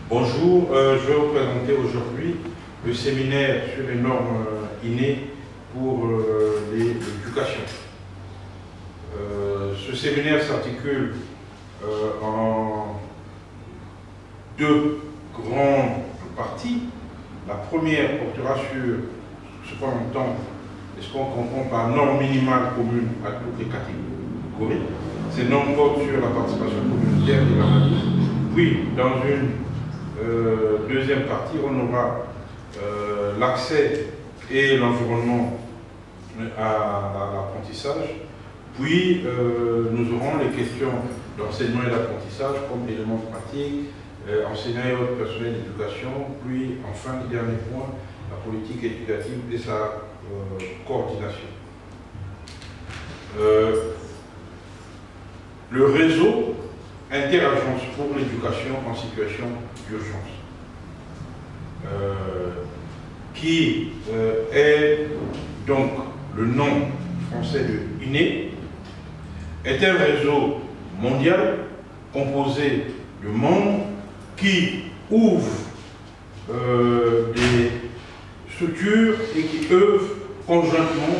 Bonjour, je vais vous présenter aujourd'hui le séminaire sur les normes innées pour l'éducation. Ce séminaire s'articule en deux grandes parties. La première portera sur ce qu'on entend et ce qu'on comprend par normes minimales communes à toutes les catégories. Ces normes portent sur la participation communautaire et la maladie. Puis, dans une deuxième partie, on aura l'accès et l'environnement à l'apprentissage. Puis, nous aurons les questions d'enseignement et d'apprentissage comme éléments pratiques, enseignants et autres personnels d'éducation. Puis, enfin, le dernier point, la politique éducative et sa coordination. Le réseau Interagence pour l'éducation en situation d'urgence, qui est donc le nom français de INE, est un réseau mondial composé de membres qui ouvrent des structures et qui œuvrent conjointement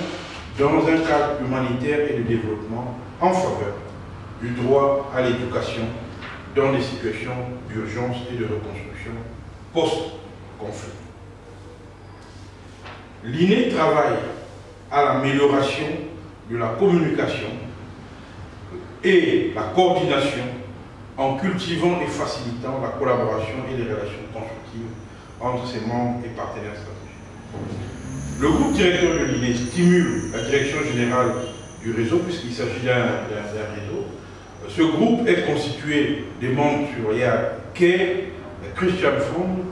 dans un cadre humanitaire et de développement en faveur du droit à l'éducation dans des situations d'urgence et de reconstruction post-conflit. L'INE travaille à l'amélioration de la communication et la coordination en cultivant et facilitant la collaboration et les relations constructives entre ses membres et partenaires stratégiques. Le groupe directeur de l'INE stimule la direction générale du réseau, puisqu'il s'agit d'un réseau. Ce groupe est constitué des membres sur CARE, Christian Fund,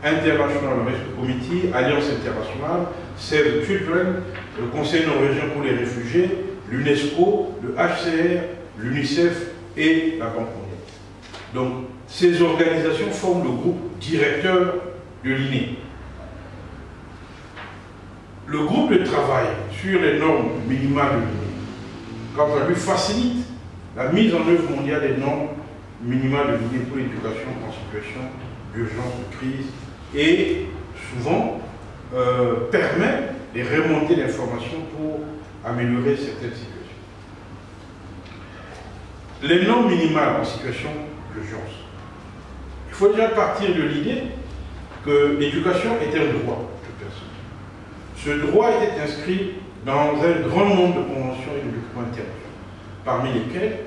International Rescue Committee, Alliance Internationale, Save the Children, le Conseil norvégien pour les réfugiés, l'UNESCO, le HCR, l'UNICEF et la Banque mondiale. Donc, ces organisations forment le groupe directeur de l'INE. Le groupe de travail sur les normes minimales de l'INE, quant à lui, facilite la mise en œuvre mondiale des normes minimales de l'INE pour l'éducation en situation d'urgence, de crise, et souvent permet de remonter l'information pour améliorer certaines situations. Les normes minimales en situation d'urgence. Il faut déjà partir de l'idée que l'éducation est un droit de personne. Ce droit était inscrit dans un grand nombre de conventions et de documents internationaux, parmi lesquels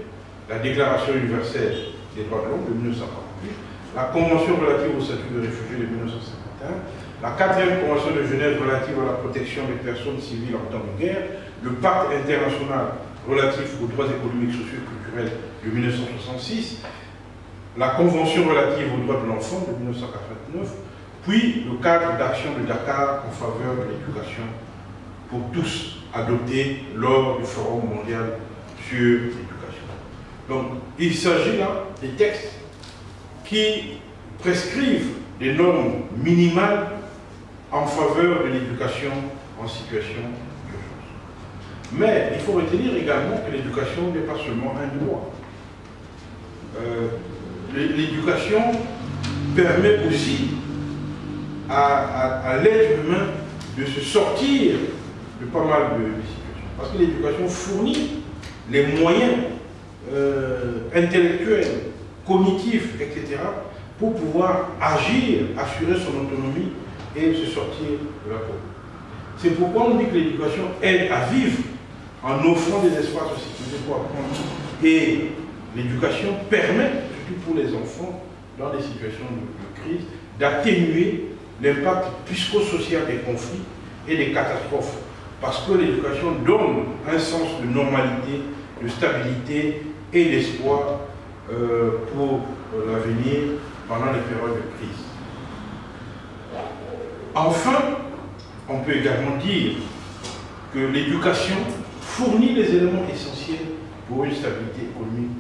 la Déclaration universelle des droits de l'homme de 1948, la Convention relative au statut de réfugié de 1951, la 4e Convention de Genève relative à la protection des personnes civiles en temps de guerre, le Pacte international relatif aux droits économiques, sociaux et culturels de 1966, la Convention relative aux droits de l'enfant de 1989, puis le cadre d'action de Dakar en faveur de l'éducation pour tous, adopté lors du Forum mondial sur l'éducation. Donc, il s'agit là des textes qui prescrivent des normes minimales en faveur de l'éducation en situation d'urgence. Mais il faut retenir également que l'éducation n'est pas seulement un droit. L'éducation permet aussi à l'être humain de se sortir de pas mal de situations. Parce que l'éducation fournit les moyens intellectuels, cognitifs, etc., pour pouvoir agir, assurer son autonomie et se sortir de la pauvreté. C'est pourquoi on dit que l'éducation aide à vivre en offrant des espaces de sécurité pour apprendre. Et l'éducation permet, surtout pour les enfants, dans des situations de crise, d'atténuer l'impact psychosocial des conflits et des catastrophes. Parce que l'éducation donne un sens de normalité, de stabilité et d'espoir pour l'avenir pendant les périodes de crise. Enfin, on peut également dire que l'éducation fournit les éléments essentiels pour une stabilité économique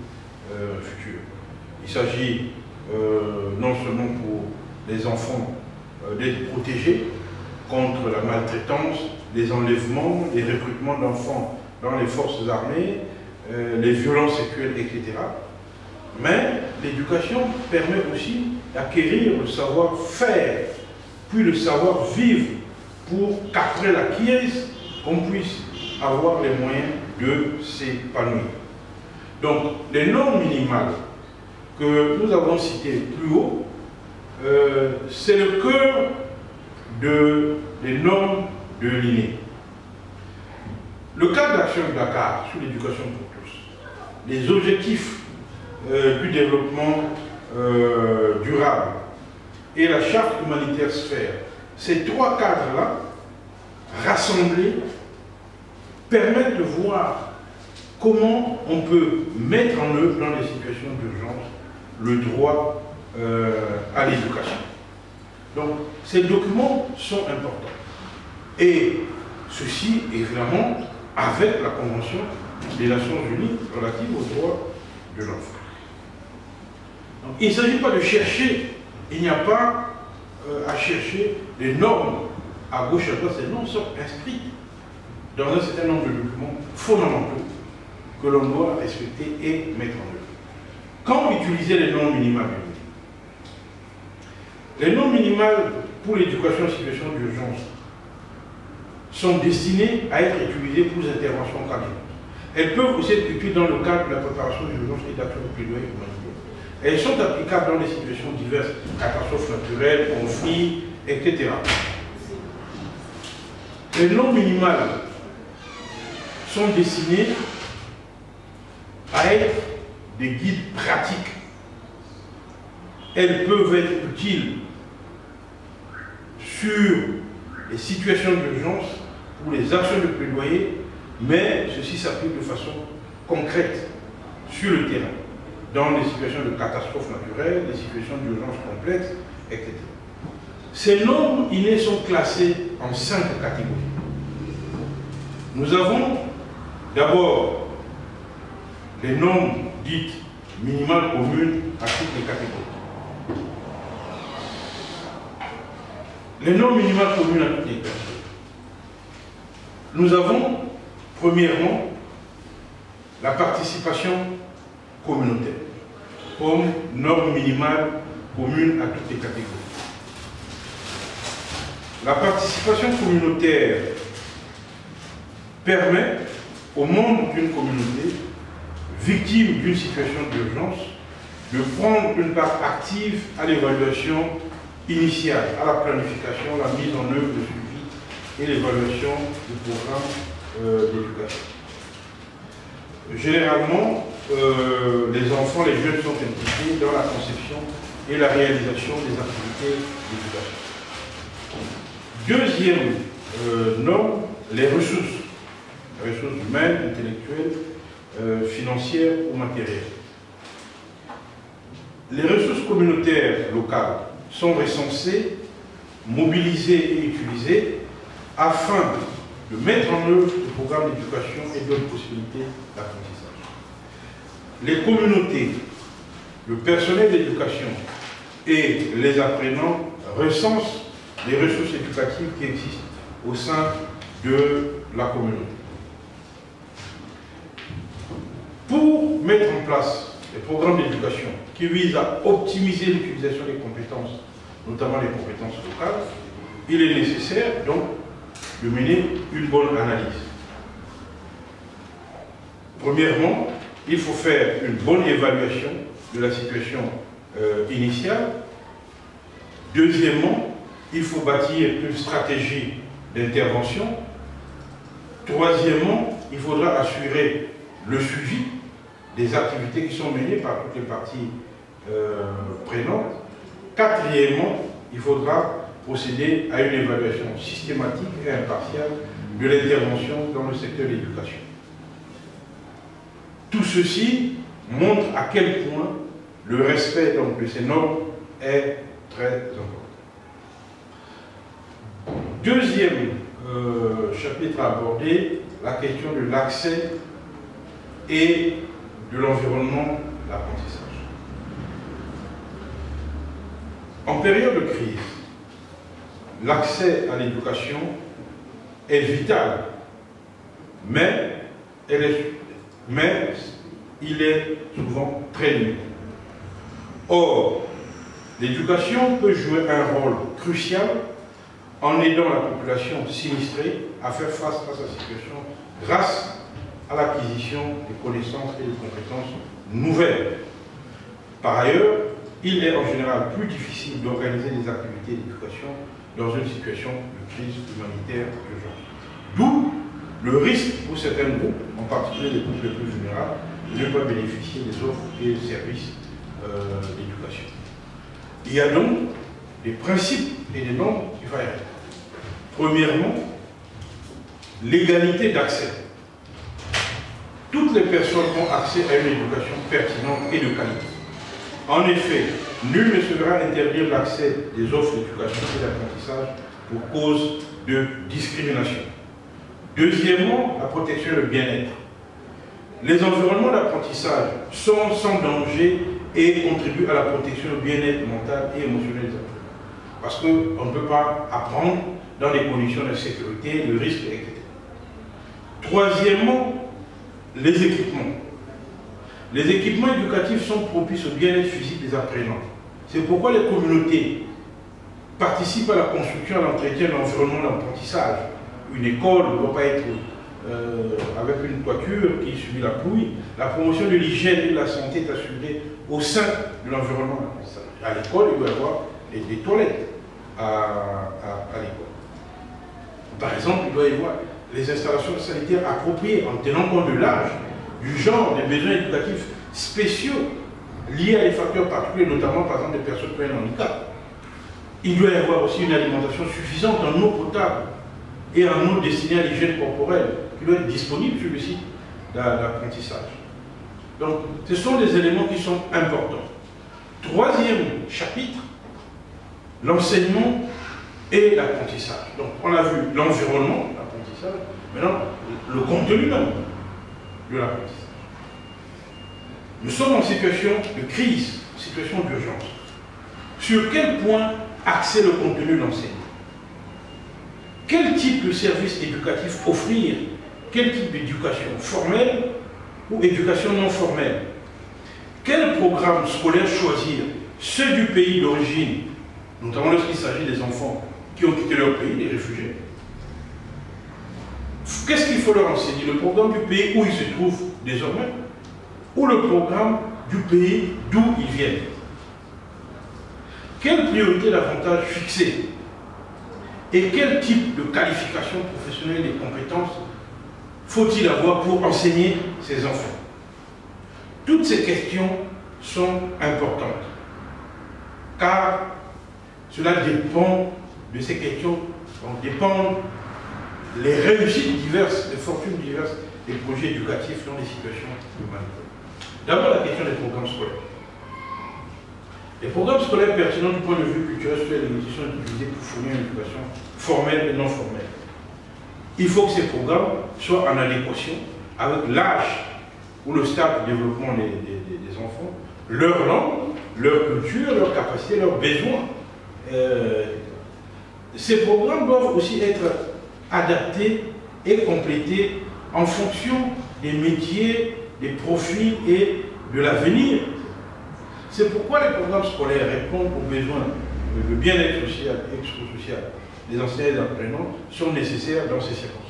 future. Il s'agit non seulement pour les enfants d'être protégés contre la maltraitance, les enlèvements, les recrutements d'enfants dans les forces armées, les violences sexuelles, etc. Mais l'éducation permet aussi d'acquérir le savoir-faire, puis le savoir-vivre, pour qu'après la quièse, on puisse avoir les moyens de s'épanouir. Donc, les normes minimales que nous avons citées plus haut, c'est le cœur des normes de l'INE. Le cadre d'action de Dakar sur l'éducation pour tous, les objectifs du développement durable et la charte humanitaire sphère, ces trois cadres-là, rassemblés, permettent de voir comment on peut mettre en œuvre dans les situations d'urgence le droit à l'éducation. Donc, ces documents sont importants. Et ceci, évidemment, avec la Convention des Nations Unies relative aux droits de l'enfant. Donc, il ne s'agit pas de chercher, il n'y a pas à chercher des normes à gauche et à droite, ces normes sont inscrites dans un certain nombre de documents fondamentaux que l'on doit respecter et mettre en œuvre. Quand utiliser les normes minimales? Les normes minimales pour l'éducation en situation d'urgence sont destinées à être utilisées pour les interventions cadres. Elles peuvent aussi être utilisées dans le cadre de la préparation d'urgence et d'action de plaidoyer humanitaire. Elles sont applicables dans des situations diverses, catastrophes naturelles, conflits, etc. Les normes minimales sont destinées à être des guides pratiques. Elles peuvent être utiles sur les situations d'urgence ou les actions de plaidoyer, mais ceci s'applique de façon concrète sur le terrain, dans les situations de catastrophes naturelles, les situations d'urgence complexes, etc. Ces normes INE sont classées en 5 catégories. Nous avons d'abord les normes dites minimales communes à toutes les catégories. Les normes minimales communes à toutes les catégories. Nous avons, premièrement, la participation communautaire, comme norme minimale commune à toutes les catégories. La participation communautaire permet aux membres d'une communauté victime d'une situation d'urgence de prendre une part active à l'évaluation initiale, à la planification, la mise en œuvre de suivi et l'évaluation du programme d'éducation. Généralement, les enfants, les jeunes sont impliqués dans la conception et la réalisation des activités d'éducation. Deuxième norme, les ressources humaines, intellectuelles, financières ou matérielles. Les ressources communautaires locales sont recensées, mobilisées et utilisées afin de mettre en œuvre le programme d'éducation et d'autres possibilités d'apprentissage. Les communautés, le personnel d'éducation et les apprenants recensent les ressources éducatives qui existent au sein de la communauté. Pour mettre en place des programmes d'éducation qui visent à optimiser l'utilisation des compétences, notamment les compétences locales, il est nécessaire donc de mener une bonne analyse. Premièrement, il faut faire une bonne évaluation de la situation initiale. Deuxièmement, il faut bâtir une stratégie d'intervention. Troisièmement, il faudra assurer le suivi des activités qui sont menées par toutes les parties prenantes. Quatrièmement, il faudra procéder à une évaluation systématique et impartiale de l'intervention dans le secteur de l'éducation. Tout ceci montre à quel point le respect donc, de ces normes est très important. Deuxième chapitre à aborder, la question de l'accès et de l'environnement d'apprentissage. En période de crise, l'accès à l'éducation est vital, mais il est souvent très limité. Or, l'éducation peut jouer un rôle crucial en aidant la population sinistrée à faire face à sa situation grâce à l'acquisition des connaissances et des compétences nouvelles. Par ailleurs, il est en général plus difficile d'organiser des activités d'éducation dans une situation de crise humanitaire urgente. D'où le risque pour certains groupes, en particulier les groupes les plus vulnérables, de ne pas bénéficier des offres et des services d'éducation. Il y a donc des principes et des normes qu'il faut respecter. Premièrement, l'égalité d'accès. Toutes les personnes ont accès à une éducation pertinente et de qualité. En effet, nul ne se verra interdire l'accès des offres d'éducation et d'apprentissage pour cause de discrimination. Deuxièmement, la protection et le bien-être. Les environnements d'apprentissage sont sans danger et contribuent à la protection du bien-être mental et émotionnel des apprenants. Parce qu'on ne peut pas apprendre dans des conditions d'insécurité, de risque, etc. Troisièmement, les équipements. Les équipements éducatifs sont propices au bien-être physique des apprenants. C'est pourquoi les communautés participent à la construction et à l'entretien de l'environnement d'apprentissage. Une école ne doit pas être avec une toiture qui subit la pluie. La promotion de l'hygiène et de la santé est assurée au sein de l'environnement d'apprentissage. À l'école, il doit y avoir des toilettes à l'école. Par exemple, il doit y avoir les installations sanitaires appropriées en tenant compte de l'âge, du genre, des besoins éducatifs spéciaux liés à des facteurs particuliers, notamment par exemple des personnes qui ont un handicap. Il doit y avoir aussi une alimentation suffisante en eau potable et en eau destinée à l'hygiène corporelle qui doit être disponible sur le site d'apprentissage. Donc, ce sont des éléments qui sont importants. Troisième chapitre, l'enseignement et l'apprentissage. Donc, on a vu l'environnement, l'apprentissage, maintenant le contenu même de l'apprentissage. Nous sommes en situation de crise, en situation d'urgence. Sur quel point axer le contenu de l'enseignement? Quel type de service éducatif offrir? Quel type d'éducation formelle ou éducation non formelle? Quel programme scolaire choisir? Ceux du pays d'origine, notamment lorsqu'il s'agit des enfants qui ont quitté leur pays, des réfugiés. Qu'est-ce qu'il faut leur enseigner? Le programme du pays où ils se trouvent désormais ou le programme du pays d'où ils viennent? Quelle priorité davantage fixer? Et quel type de qualification professionnelle et compétences faut-il avoir pour enseigner ces enfants? Toutes ces questions sont importantes, car cela dépend de ces questions, donc dépendent les réussites diverses, les fortunes diverses des projets éducatifs dans les situations humanitaires. D'abord, la question des programmes scolaires. Les programmes scolaires pertinents du point de vue culturel social et linguistique sont utilisés pour fournir une éducation formelle et non formelle. Il faut que ces programmes soient en adéquation avec l'âge ou le stade de développement des enfants, leur langue, leur culture, leur capacité, leurs besoins. Ces programmes doivent aussi être adaptés et complétés en fonction des métiers, des profils et de l'avenir. C'est pourquoi les programmes scolaires répondent aux besoins de bien-être social et extra-social des enseignants et des apprenants sont nécessaires dans ces circonstances.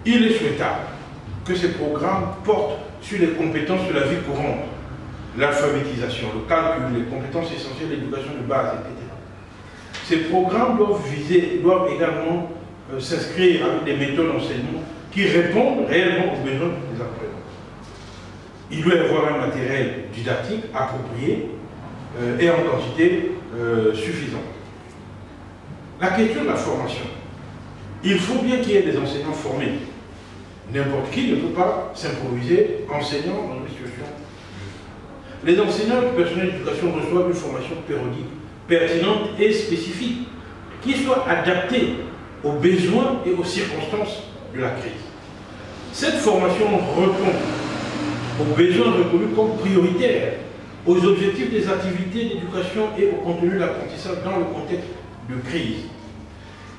Il est souhaitable que ces programmes portent sur les compétences de la vie courante, l'alphabétisation, le calcul, les compétences essentielles de l'éducation de base, etc. Ces programmes doivent également s'inscrire avec des méthodes d'enseignement qui répondent réellement aux besoins des apprenants. Il doit y avoir un matériel didactique approprié et en quantité suffisante. La question de la formation. Il faut bien qu'il y ait des enseignants formés. N'importe qui ne peut pas s'improviser enseignant dans une situation. Les enseignants et le personnel d'éducation reçoivent une formation périodique, pertinente et spécifique, qui soit adaptée aux besoins et aux circonstances de la crise. Cette formation répond aux besoins reconnus comme prioritaires, aux objectifs des activités d'éducation et au contenu de l'apprentissage dans le contexte de crise.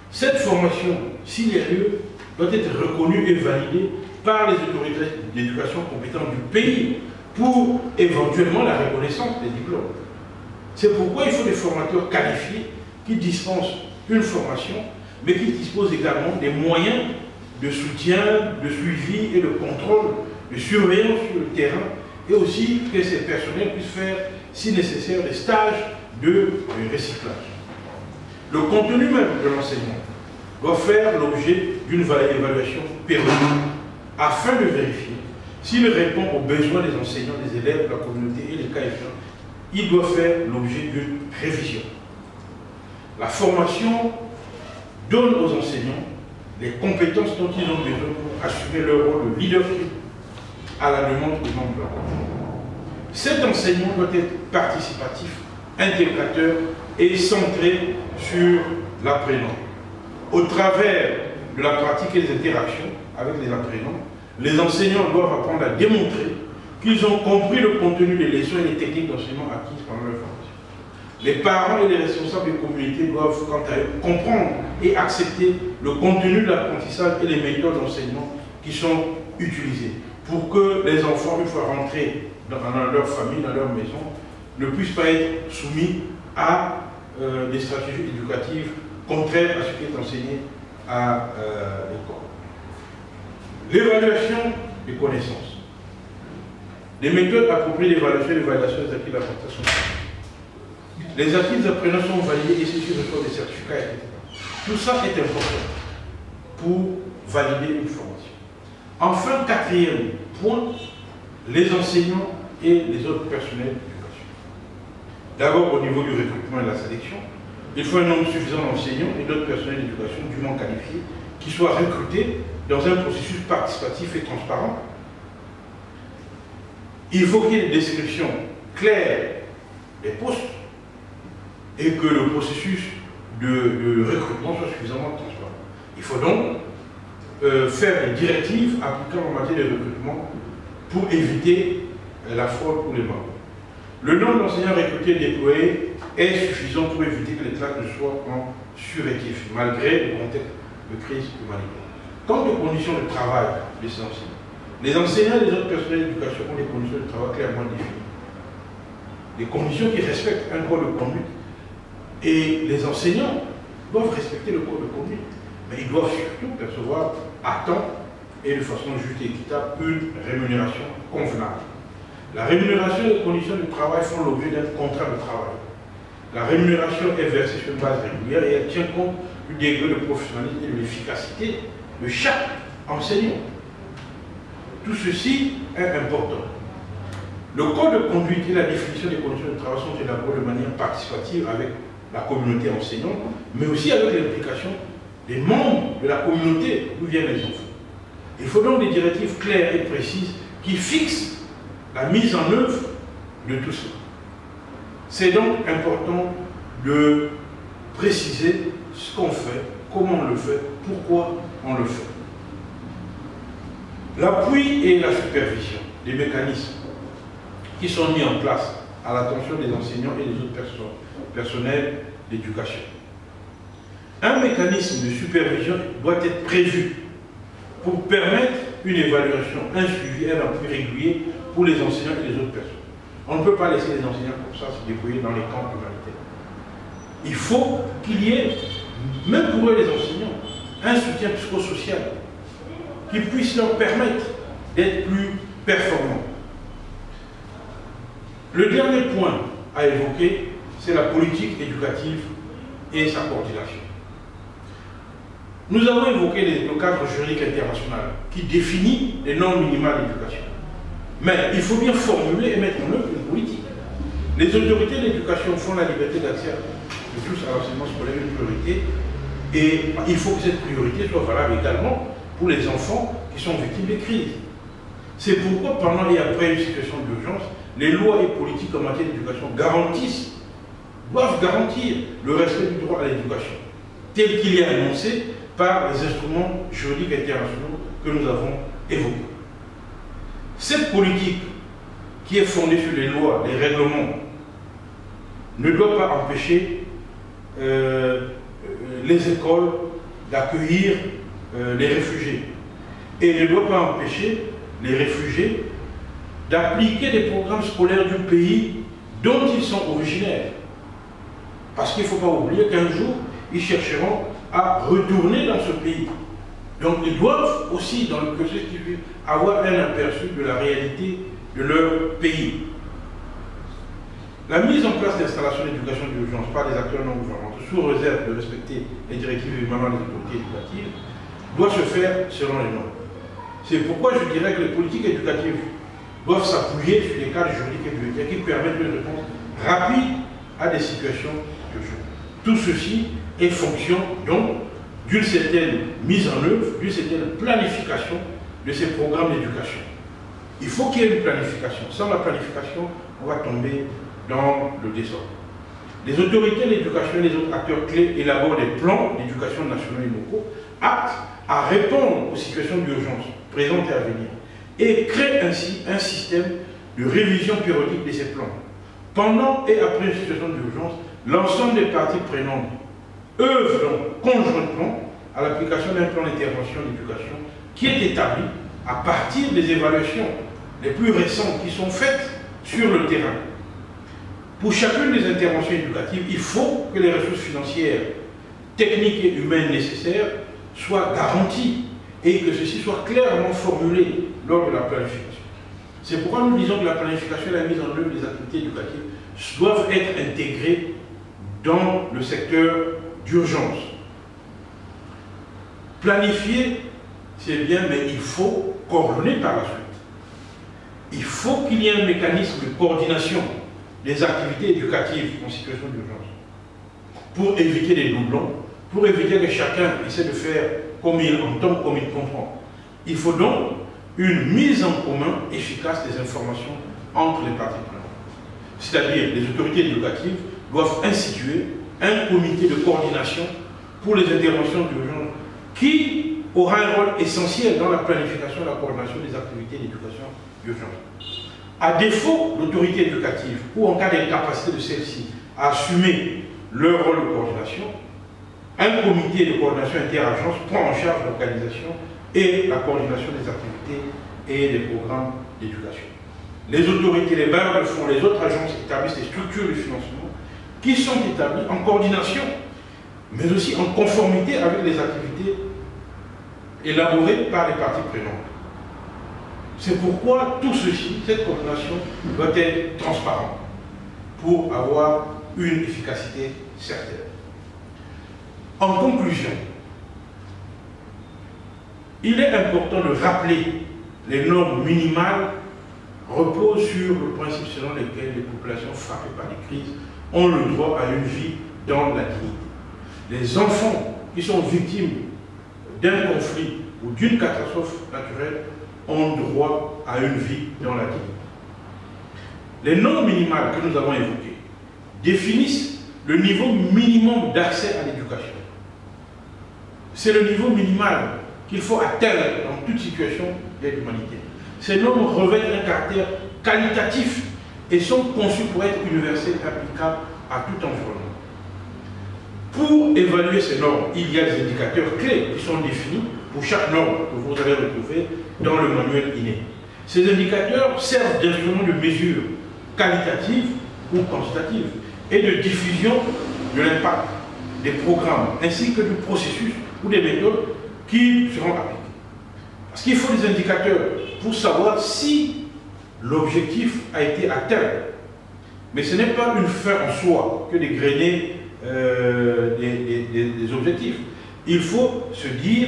Cette formation, s'il y a lieu, doit être reconnue et validée par les autorités d'éducation compétentes du pays pour éventuellement la reconnaissance des diplômes. C'est pourquoi il faut des formateurs qualifiés qui dispensent une formation, mais qui disposent également des moyens de soutien, de suivi et de contrôle, de surveillance sur le terrain, et aussi que ces personnels puissent faire, si nécessaire, des stages de recyclage. Le contenu même de l'enseignement doit faire l'objet d'une évaluation périodique afin de vérifier s'il répond aux besoins des enseignants, des élèves, de la communauté et les cas échéants. Il doit faire l'objet d'une révision. La formation donne aux enseignants les compétences dont ils ont besoin pour assumer leur rôle de leadership à la demande des membres de la communauté. Cet enseignement doit être participatif, intégrateur et centré sur l'apprenant. Au travers de la pratique et des interactions avec les apprenants, les enseignants doivent apprendre à démontrer qu'ils ont compris le contenu des leçons et les techniques d'enseignement acquises pendant leur formation. Les parents et les responsables des communautés doivent, quant à eux, comprendre et accepter le contenu de l'apprentissage et les méthodes d'enseignement qui sont utilisées pour que les enfants, une fois rentrés dans leur famille, dans leur maison, ne puissent pas être soumis à des stratégies éducatives contraires à ce qui est enseigné à l'école. L'évaluation des connaissances. Des méthodes appropriées d'évaluation et d'évaluation des acquis d'apprentissage sont prises. Les acquis des apprenants sont validés et ceux-ci reçoivent des certificats, etc. Tout ça est important pour valider une formation. Enfin, quatrième point, les enseignants et les autres personnels d'éducation. D'abord, au niveau du recrutement et de la sélection, il faut un nombre suffisant d'enseignants et d'autres personnels d'éducation dûment qualifiés qui soient recrutés dans un processus participatif et transparent. Il faut qu'il y ait des descriptions claires des postes et que le processus de recrutement soit suffisamment transparent. Il faut donc faire des directives applicables en matière de recrutement pour éviter la fraude pour les membres. Le nombre d'enseignants recrutés et déployés est suffisant pour éviter que les classes ne soient en sureffectif, malgré le contexte de crise humanitaire. Quant aux conditions de travail de ces enseignants, les enseignants et les autres personnels d'éducation ont des conditions de travail clairement définies. Des conditions qui respectent un code de conduite. Et les enseignants doivent respecter le code de conduite. Mais ils doivent surtout percevoir à temps et de façon juste et équitable une rémunération convenable. La rémunération et les conditions de travail font l'objet d'un contrat de travail. La rémunération est versée sur une base régulière et elle tient compte du degré de professionnalisme et de l'efficacité de chaque enseignant. Tout ceci est important. Le code de conduite et la définition des conditions de travail sont élaborés de manière participative avec la communauté enseignante, mais aussi avec l'implication des membres de la communauté d'où viennent les enfants. Il faut donc des directives claires et précises qui fixent la mise en œuvre de tout cela. C'est donc important de préciser ce qu'on fait, comment on le fait, pourquoi on le fait. L'appui et la supervision des mécanismes qui sont mis en place à l'attention des enseignants et des autres personnels d'éducation. Un mécanisme de supervision doit être prévu pour permettre une évaluation, un suivi et un appui régulier pour les enseignants et les autres personnes. On ne peut pas laisser les enseignants comme ça se débrouiller dans les camps humanitaires. Il faut qu'il y ait, même pour eux les enseignants, un soutien psychosocial qui puisse leur permettre d'être plus performants. Le dernier point à évoquer, c'est la politique éducative et sa coordination. Nous avons évoqué le cadre juridique international qui définit les normes minimales d'éducation. Mais il faut bien formuler et mettre en œuvre une politique. Les autorités d'éducation font la liberté d'accès de tous à l'enseignement scolaire une priorité et il faut que cette priorité soit valable également pour les enfants qui sont victimes des crises. C'est pourquoi pendant et après une situation d'urgence, les lois et politiques en matière d'éducation doivent garantir le respect du droit à l'éducation, tel qu'il est annoncé par les instruments juridiques internationaux que nous avons évoqués. Cette politique, qui est fondée sur les lois, les règlements, ne doit pas empêcher les écoles d'accueillir les réfugiés et ne doit pas empêcher les réfugiés d'appliquer des programmes scolaires du pays dont ils sont originaires. Parce qu'il ne faut pas oublier qu'un jour, ils chercheront à retourner dans ce pays. Donc ils doivent aussi, dans le processus qu'ils vivent, avoir un aperçu de la réalité de leur pays. La mise en place d'installations d'éducation d'urgence par des acteurs non gouvernementaux, sous réserve de respecter les directives émanant des autorités éducatives, doit se faire selon les normes. C'est pourquoi je dirais que les politiques éducatives doivent s'appuyer sur des cadres juridiques et budgétaires qui permettent une réponse rapide à des situations d'urgence. Tout ceci est fonction donc d'une certaine mise en œuvre, d'une certaine planification de ces programmes d'éducation. Il faut qu'il y ait une planification. Sans la planification, on va tomber dans le désordre. Les autorités de l'éducation et les autres acteurs clés élaborent des plans d'éducation nationaux et locaux aptes à répondre aux situations d'urgence présentes et à venir et créent ainsi un système de révision périodique de ces plans. Pendant et après une situation d'urgence, l'ensemble des parties prenantes œuvrent donc conjointement à l'application d'un plan d'intervention d'éducation qui est établi à partir des évaluations les plus récentes qui sont faites sur le terrain. Pour chacune des interventions éducatives, il faut que les ressources financières, techniques et humaines nécessaires soient garanties et que ceci soit clairement formulé lors de la planification. C'est pourquoi nous disons que la planification et la mise en œuvre des activités éducatives doivent être intégrées dans le secteur d'urgence. Planifier, c'est bien, mais il faut coordonner par la suite. Il faut qu'il y ait un mécanisme de coordination des activités éducatives en situation d'urgence pour éviter les doublons, pour éviter que chacun essaie de faire comme il entend, comme il comprend. Il faut donc une mise en commun efficace des informations entre les parties prenantes. C'est-à-dire, les autorités éducatives doivent instituer un comité de coordination pour les interventions d'urgence qui aura un rôle essentiel dans la planification et la coordination des activités d'éducation d'urgence. À défaut, l'autorité éducative, ou en cas d'incapacité de celle-ci à assumer leur rôle de coordination, un comité de coordination interagence prend en charge l'organisation et la coordination des activités et des programmes d'éducation. Les autorités, les bailleurs de fonds, les autres agences établissent des structures de financement qui sont établies en coordination, mais aussi en conformité avec les activités élaborées par les parties prenantes. C'est pourquoi tout ceci, cette coordination, doit être transparente pour avoir une efficacité certaine. En conclusion, il est important de rappeler les normes minimales reposent sur le principe selon lequel les populations frappées par les crises ont le droit à une vie dans la dignité. Les enfants qui sont victimes d'un conflit ou d'une catastrophe naturelle ont droit à une vie dans la dignité. Les normes minimales que nous avons évoquées définissent le niveau minimum d'accès à l'éducation. C'est le niveau minimal qu'il faut atteindre dans toute situation d'aide humanitaire. Ces normes revêtent un caractère qualitatif et sont conçues pour être universelles et applicables à tout environnement. Pour évaluer ces normes, il y a des indicateurs clés qui sont définis pour chaque norme que vous allez retrouver dans le manuel INE. Ces indicateurs servent d'instruments de mesure qualitative ou quantitative et de diffusion de l'impact des programmes ainsi que du processus ou des méthodes qui seront appliquées. Parce qu'il faut des indicateurs pour savoir si l'objectif a été atteint. Mais ce n'est pas une fin en soi que d'égrener des objectifs. Il faut se dire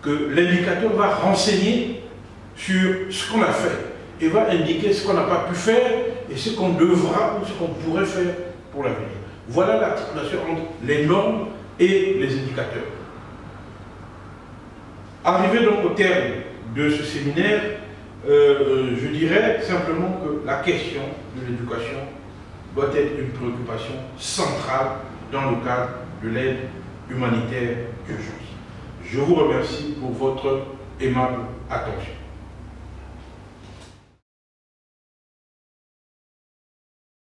que l'indicateur va renseigner sur ce qu'on a fait et va indiquer ce qu'on n'a pas pu faire et ce qu'on devra ou ce qu'on pourrait faire pour l'avenir. Voilà l'articulation entre les normes et les indicateurs. Arrivé donc au terme de ce séminaire, je dirais simplement que la question de l'éducation doit être une préoccupation centrale dans le cadre de l'aide humanitaire d'urgence. Je vous remercie pour votre aimable attention.